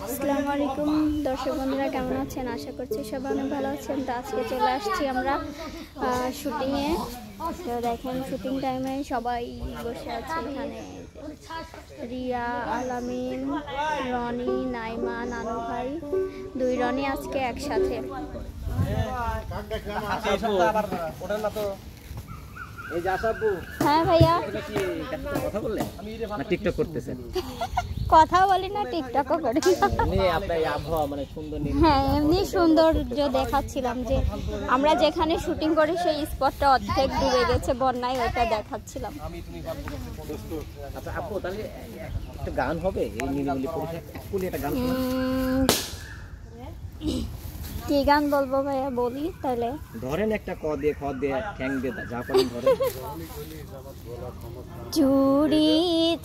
আসসালামু আলাইকুম দর্শক বন্ধুরা, কেমন আছেন? আশা করছি সবাই অনেক ভালো আছেন। তো আজকে চলে আসছি আমরা শুটিংয়ে। তো দেখেন শুটিং টাইমে সবাই বসে আছে এখানে। রিয়া, আলামিন, রনি, নাইমা, নানু ভাই, দুই রনি আজকে একসাথে। হ্যাঁ ভাইয়া, কথা বললেন না টিকটক করতেছেন? কথা বলি না, টিকটকও করি। মানে সুন্দর, হ্যাঁ এমনি সৌন্দর্য দেখাচ্ছিলাম যে আমরা যেখানে শুটিং করি সেই স্পটটা অর্ধেক ডুবে গেছে বন্যায়, ওইটা দেখাচ্ছিলাম। আচ্ছা আপু, তাহলে একটা গান হবে এই নিরিবিলি পরিবেশে, একটা গান কি গান বলবো ভাইয়া? বলি তাহলে। ধরেন একটা ক দিয়ে খ দিয়ে ঠ্যাং দিয়ে যা করেন ধরেন। চুড়ি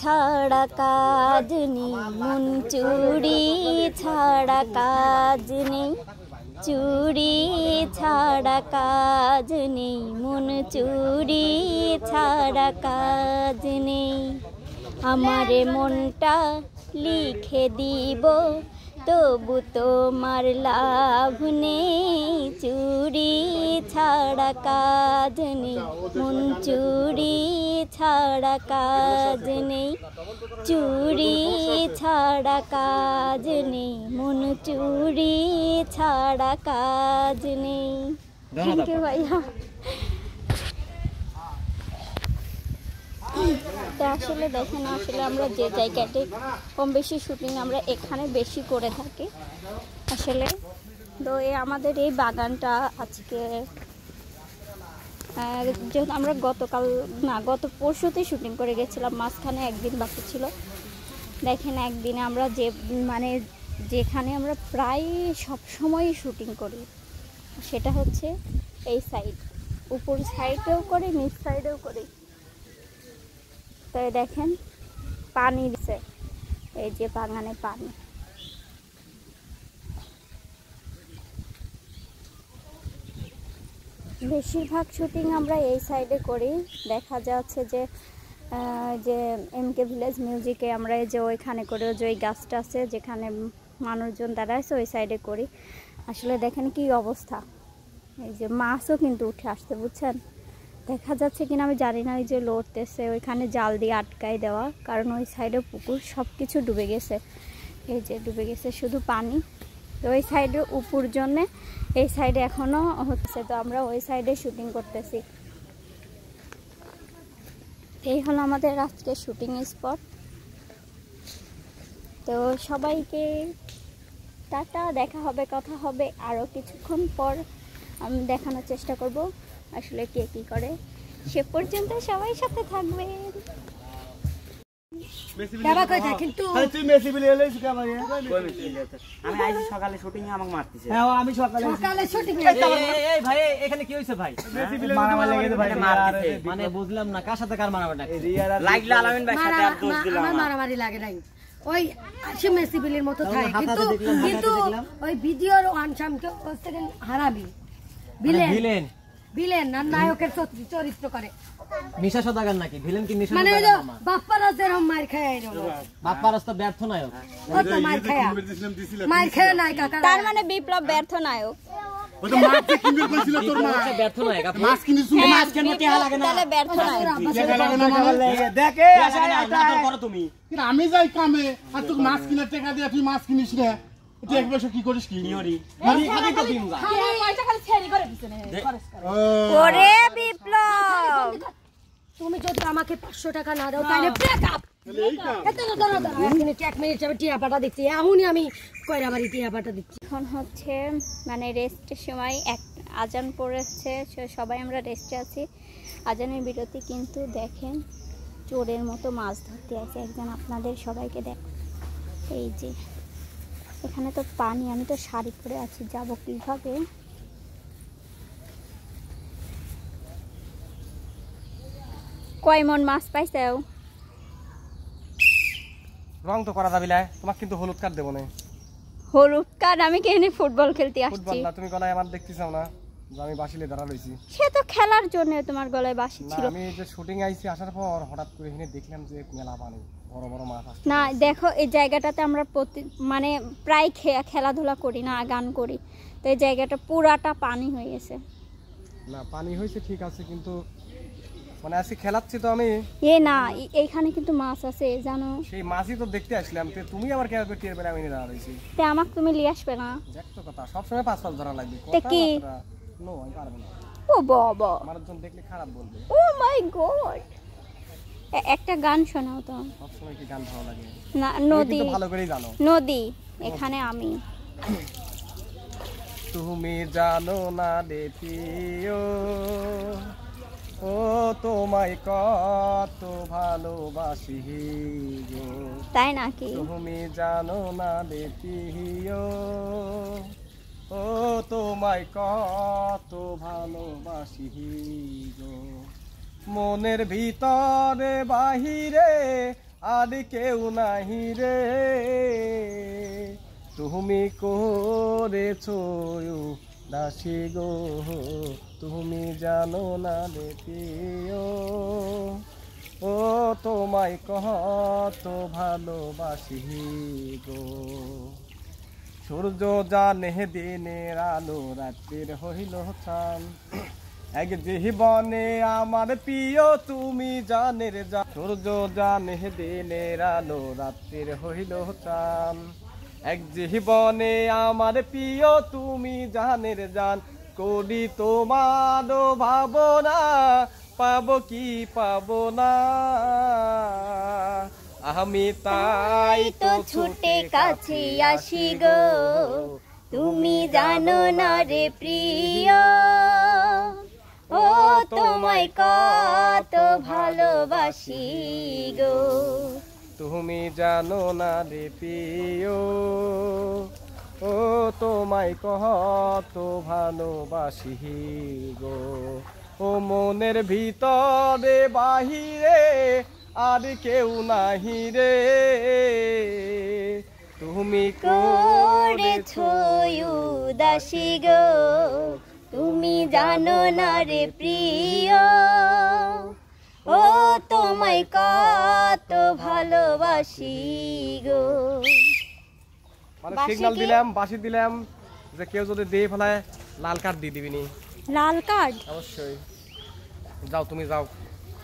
ছাড়া কাজ নেই মন, চুড়ি ছাড়া কাজ নেই, চুড়ি ছাড়া কাজ নেই মন, চুড়ি ছাড়া কাজ নেই। আমারে মনটা লিখে দিব তবু তোমার লাভ নেই, চুড়ি ছাড়া কাজ নেই মন, চুড়ি ছাড়া কাজ নেই, চুড়ি ছাড়া কাজ নেই মন, চুড়ি ছাড়া কাজ নেই। থ্যাংক ইউ ভাইয়া। তো আসলে দেখেন, আসলে আমরা যে জায়গাতে কম বেশি শুটিং আমরা এখানে বেশি করে থাকি আসলে। তো আমাদের এই বাগানটা আজকে যেহেতু আমরা গত পরশুতে শুটিং করে গেছিলাম, মাঝখানে একদিন বাকি ছিল। দেখেন একদিনে আমরা যেখানে আমরা প্রায় সব সময় শুটিং করি সেটা হচ্ছে এই সাইড, উপর সাইডেও করি নিচ সাইডেও করি। তাই দেখেন পানি দিছে, এই যে বাগানে পানি। বেশিরভাগ শুটিং আমরা এই সাইডে করি। দেখা যাচ্ছে যে এমকে ভিলেজ মিউজিকে আমরা যে ওইখানে করি, যে ওই গাছটা আছে যেখানে মানুষজন দাঁড়াইছে ওই সাইডে করি। আসলে দেখেন কি অবস্থা, এই যে মাছও কিন্তু উঠে আসছে, বুঝছেন? দেখা যাচ্ছে কিনা আমি জানি না, ওই যে লড়তেছে ওইখানে জাল দিয়ে আটকাই দেওয়া, কারণ ওই সাইডে পুকুর সব কিছু ডুবে গেছে। এই যে ডুবে গেছে শুধু পানি। তো ওই সাইডের উপর জন্যে এই সাইডে এখনও হচ্ছে, তো আমরা ওই সাইডে শুটিং করতেছি। এই হলো আমাদের আজকে শুটিং স্পট। তো সবাইকে টাটা, দেখা হবে, কথা হবে আরও কিছুক্ষণ পর। আমি দেখানোর চেষ্টা করব আসলে কে কি করে। সে পর্যন্ত সবাই সাথে থাকবে। সকালে শুটিং এ আমাকে মারতেছে। আমি সকালে শুটিং ভাই এখানে কি হইছে ভাই? মানে বুঝলাম না কার সাথে কার মারামারি লাগলো। আলামিন ভাই সাথে আর দোষ দিলাম, আমার মারামারি লাগে নাই। ওই আসিমে সিভিলের মতো থাকে, কিন্তু ওই ভিডিওর আনসামকে হারাবি ভিলেন না নায়কের চরিত্র করে। নিশা সদাগর নাকি ভিলেন? কি নিশা মানে বাপ্পারাজ এরকম মার খায়, বাপ্পারাজ তো ব্যর্থ নায়ক, মার খায় নাই কাকা। তার মানে বিপ্লব ব্যর্থ নায়ক। আমি যাই কামে আর তোকে মাছ কিনে টাকা দিয়ে তুই মাছ কিনিস না, কি করিস? কি তুমি যদি আমাকে 500 টাকা না দাও তাহলে দেখছি এখনই আমি কয়রাবাড়ি টিয়াপাটা দিচ্ছি। এখন হচ্ছে মানে রেস্টের সময়, আজান পড়েছে, সবাই আমরা রেস্টে আছি, আজানের বিরতি। কিন্তু দেখেন চোরের মতো মাছ ধরতে আছে একজন, আপনাদের সবাইকে দেখ। এই যে এখানে তো পানি, আমি তো শাড়ি পরে আছি, যাবো কিভাবে? কয় মন মাছ পাইছাও? রং তো করা যাবে না, তোমাকে কিন্তু হলুদ কার্ড দেবো না। হলুদ কার্ড? আমি কেন ফুটবল খেলতে আসছি? ফুটবল না, তুমি গলায় আমার দেখতেছাও না যে আমি বাসিলে দাঁড়া রইছি? সে তো খেলার জন্য তোমার গলায় বাসি ছিল। আমি যে শুটিং আইছি, আসার পর হঠাৎ করে এখানে দেখলাম যে মেলা পানি, বড় বড় মাছ আসছে। না দেখো এই জায়গাটাতে আমরা মানে প্রায় খেলাধুলা করি না, গান করি, তো এই জায়গাটা পুরাটা পানি হয়ে গেছে। না পানি হয়েছে ঠিক আছে, কিন্তু মানে আজকে খেলাচ্ছি তো আমি। না এইখানে কিন্তু মাছ আছে জানো। সেই মাছই তো দেখতে আসলাম, তুমি আবার কেন টিয়ার বেলা আমি দাঁড়া রয়েছি। তে আমাকে তুমি নিয়ে আসবে না? দেখতো কথা সবসময় 5 ধরা লাগবে। কি নো আমি পারবো না। ও বাবা, মানুষজন দেখলে খারাপ বলবে। ও মাই গড, একটা গান শোনাও তো। সবসময় কি গান ভালো লাগে? না নদী, ভালো করেই জানো। নদী এখানে আমি। তুমি জানো না রে প্রিয়, ও তোমায় কত ভালোবাসি গো। তাই নাকি? তুমি জানো না রে প্রিয়, ও তোমায় কত ভালোবাসি গো। মনের ভিতরে বাহিরে আর কেউ নাহি রে, তুমি করেছো দাসী গো। তুমি জানো না রে প্রিয়, ও তোমায় কত ভালোবাসি গো। সূর্য জানে দিনের আলো, রাত্রির হইল চাঁদ, এক জীবনে আমার প্রিয় তুমি জানের জান। সূর্য জানে দিনের আলো, রাত্রির হইল চাঁদ, এক জীবনে আমার প্রিয় তুমি জানের জান। করি তোমার ভাবনা, পাবো কি পাবো না, আমি তাই তো ছুটে কাছে আসি গো। তুমি জানো না রে প্রিয়, ও তোমায় কত ভালোবাসি গো। তুমি জানো না রে প্রিয়, ও তোমায় কত ভালোবাসি গো। ও মনের ভিতরে বাহিরে আর কেউ নাহি রে, তুমি করেছো উদাসী গো। তুমি জানো না রে প্রিয়, ও তোমায় কত ভালোবাসি গো। মানে সিগন্যাল দিলাম, বাঁশি দিলাম যে কেউ যদি দিয়ে ফেলায় লাল কার্ড দিয়ে দিবিনি। লাল কার্ড? অবশ্যই। যাও তুমি যাও।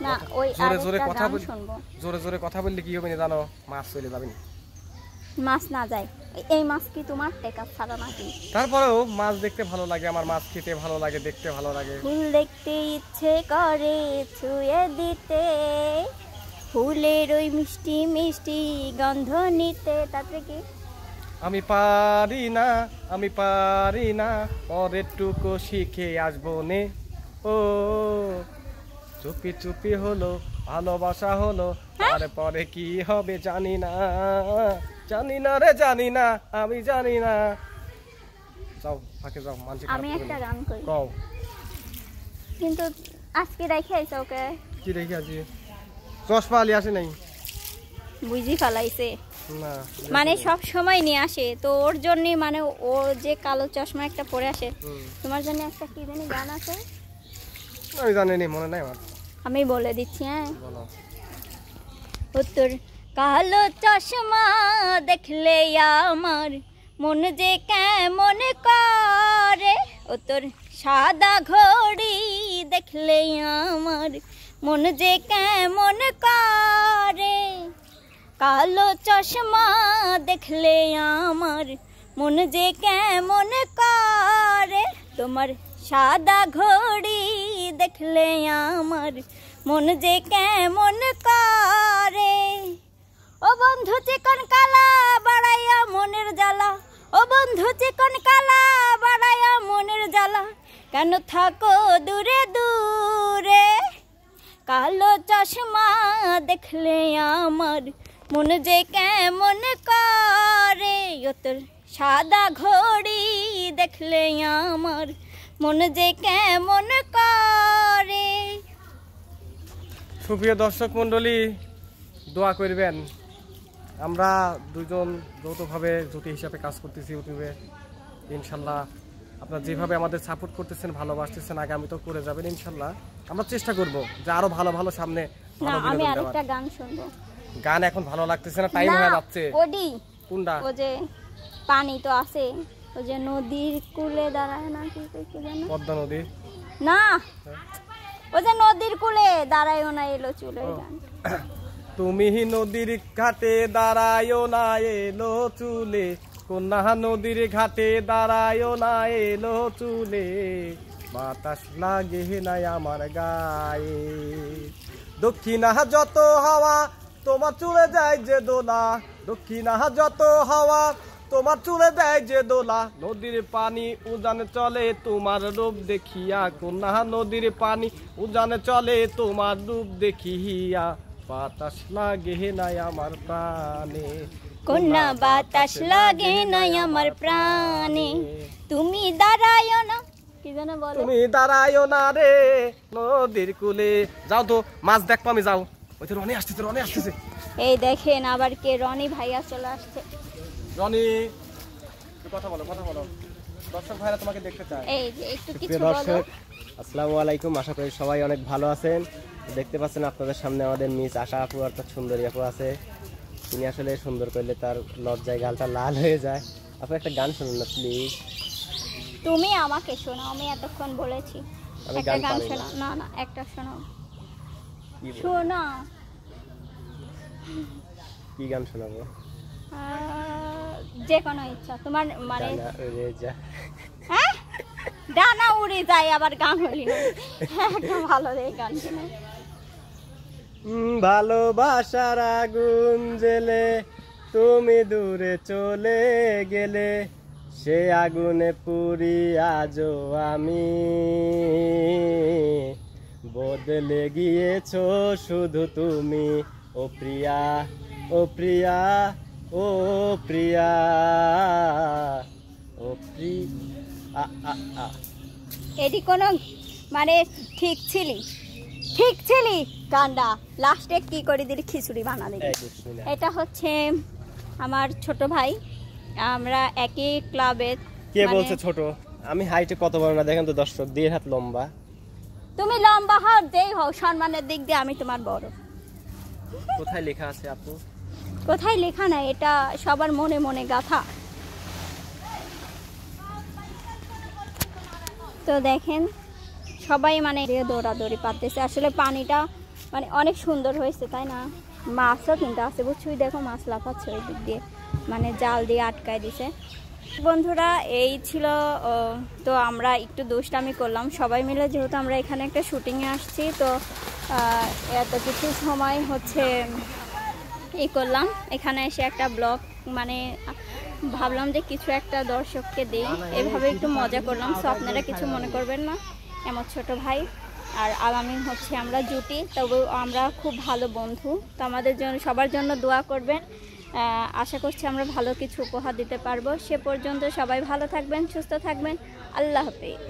না ওই জোরে জোরে কথা বল, শুনবো। জোরে জোরে কথা বললে কি হবে না জানো, মাছ চলে যাবে না। মাছ না যায়, এই মাছ কি তোমার টেকা ছাড়া নাকি? তারপরেও মাছ দেখতে ভালো লাগে আমার, মাছ খেতে ভালো লাগে, দেখতে ভালো লাগে। ফুল দেখতে ইচ্ছে করে ছুঁয়ে দিতে, ফুলের ওই মিষ্টি মিষ্টি গন্ধ নিতে। তারপরে কি? আমি পারি না, আমি পারি না, পরের টুকু শিখে আসবো নে। ও চুপি চুপি হলো ভালোবাসা হলো, তারপরে কি হবে জানি না, জানি না রে জানি না, আমি জানি না। যাও ফাঁকে যাও, মানছি আমি একটা গান করি কও। কিন্তু আজকে রেখে আইছো ওকে। কি রেখে আছি? চশমা আলি আসে নাই? বুঝি ফেলাইছে না মানে সব সময় নিয়ে আসে, তো ওর জন্য মানে ও যে কালো চশমা একটা পরে আসে, তোমার জন্য একটা কি জানি গান আছে, আমি জানি নি, মনে নাই আমার। আমি বলে দিচ্ছি। হ্যাঁ বলো। তোর কালো চশমা দেখলে আমার মন যে কেমন করে, ও তোর সাদা ঘড়ি দেখলে আমার মন যে কেমন করে, কালো চশমা দেখলে আমার মন যে কেমন করে, তোমার সাদা ঘড়ি দেখলে আমার মন যে কেমন করে। ও বন্ধু চিকন কালা বাড়াইয়া মনের জ্বালা, ও বন্ধু চিকন কালা বাড়াইয়া মনের জ্বালা, কেন থাকো দূরে দূরে, কালো চশমা দেখলে আমার মন যে কেমন করে, ও তোর সাদা ঘড়ি দেখলে আমার মন যে কেমন করে। সুপ্রিয় দর্শক মণ্ডলী, দোয়া করবেন। আমরা দুজন যৌথভাবে জুটি হিসাবে কাজ করতেছি ইউটিউবে। ইনশাল্লাহ আপনারা যেভাবে আমাদের সাপোর্ট করতেছেন, ভালোবাসতেছেন, আগামী তো করে যাবেন ইনশাল্লাহ। আমরা চেষ্টা করব যে আরো ভালো ভালো সামনে না আমি আরেকটা গান শুনবো। গান এখন ভালো লাগতেছে না, টাইম হয়ে যাচ্ছে। ওডি কোনটা? ও যে পানি তো আছে, ও যে নদীর কূলে দাঁড়ায় না, কি জানো? পদ্মা নদী না, ও যে নদীর কূলে দাঁড়ায়ও না এলো চুলের গান। তুমি নদীর ঘাটে দাঁড়ায়ও না এলো চুলে, কন্যা নদীর ঘাটে দাঁড়ায়ও না এলো চুলে, বাতাস লাগে নাই আমার গায়ে, দক্ষিণা যত হাওয়া তোমার চুলে যায় যে দোলা, দক্ষিণা যত হাওয়া তোমার চুলে দেয় যে দোলা, নদীর পানি উজানে চলে তোমার রূপ দেখিয়া, কন্যা নদীর পানি উজানে চলে তোমার রূপ দেখিয়া, বাতাস লাগে নাই আমার প্রাণে, কন্যা বাতাস লাগে নাই আমার প্রাণে, তুমি দাঁড়ায়ও না, কি যেন বলে? তুমি দাঁড়ায়ও না রে নদীর কূলে। যাও তো মাছ দেখবো আমি, যাও। ওই তো রনি আসতেছে, রনি আসতেছে। এই দেখেন আবার কে, রনি ভাইয়া চলে আসছে। রনি কথা বলো, কথা বলো, দর্শক ভাইরা তোমাকে দেখতে চায়। এই যে একটু প্রিয় কিছু বলো। দর্শক, আসসালামু আলাইকুম। আশা করি সবাই অনেক ভালো আছেন। দেখতে পাচ্ছেন আপনাদের সামনে আমাদের মিস আশা আপু অর্থাৎ সুন্দরী আপু আছে। তিনি আসলে সুন্দর করলে তার লজ্জায় গালটা লাল হয়ে যায়। আপু একটা গান শুনুন না প্লিজ। তুমি আমাকে শোনাও, আমি এতক্ষণ বলেছি আমি একটা গান গান পারি না। শোনাও। না না, একটা শোনাও, কি বল- শোনাও। কি গান শোনাবো? যে কোনো ইচ্ছা তোমার, মানে ডানা উড়ে যা। হ্যাঁ, ডানা উড়ে যায় আবার গান হলি না। একটা ভালো রে গান শোনাও। ভালোবাসার আগুন জেলে তুমি দূরে চলে গেলে, সে আগুনে পুরি আজও আমি, বদলে গিয়েছো শুধু তুমি ও প্রিয়া, ও প্রিয়া, ও প্রিয়া, ও প্রিয়া। এটি কোনো মানে ঠিক ছিলি, ঠিক ছিলি গানটা, লাস্টে কি করে দিলি, খিচুড়ি বানা দিলি। এটা হচ্ছে আমার ছোট ভাই, আমরা একই ক্লাবে। কে বলছে ছোট? আমি হাইটে কত বড় না দেখেন তো দর্শক, 1.5 হাত লম্বা। তুমি লম্বা হও, যেই হও, সম্মানের দিক দিয়ে আমি তোমার বড়। কোথায় লেখা আছে আপু? কোথায় লেখা নাই, এটা সবার মনে মনে গাথা। তো দেখেন সবাই মানে দৌড়াদৌড়ি পারতেছে, আসলে পানিটা মানে অনেক সুন্দর হয়েছে, তাই না? মাছও কিন্তু আছে, বুঝছুই, দেখো মাছ লাফাচ্ছে ওই দিক দিয়ে, মানে জাল দিয়ে আটকায় দিছে। বন্ধুরা এই ছিল, তো আমরা একটু দুষ্টামি করলাম সবাই মিলে, যেহেতু আমরা এখানে একটা শুটিংয়ে আসছি, তো এত কিছু সময় হচ্ছে ই করলাম, এখানে এসে একটা ব্লগ মানে ভাবলাম যে কিছু একটা দর্শককে দিই, এভাবে একটু মজা করলাম। সো আপনারা কিছু মনে করবেন না, আমার ছোট ভাই আর আলামিন হচ্ছে আমরা জুটি, তবু আমরা খুব ভালো বন্ধু। তো আমাদের জন্য সবার জন্য দোয়া করবেন, আশা করছি আমরা ভালো কিছু উপহার দিতে পারবো। সে পর্যন্ত সবাই ভালো থাকবেন, সুস্থ থাকবেন, আল্লাহ হাফেজ।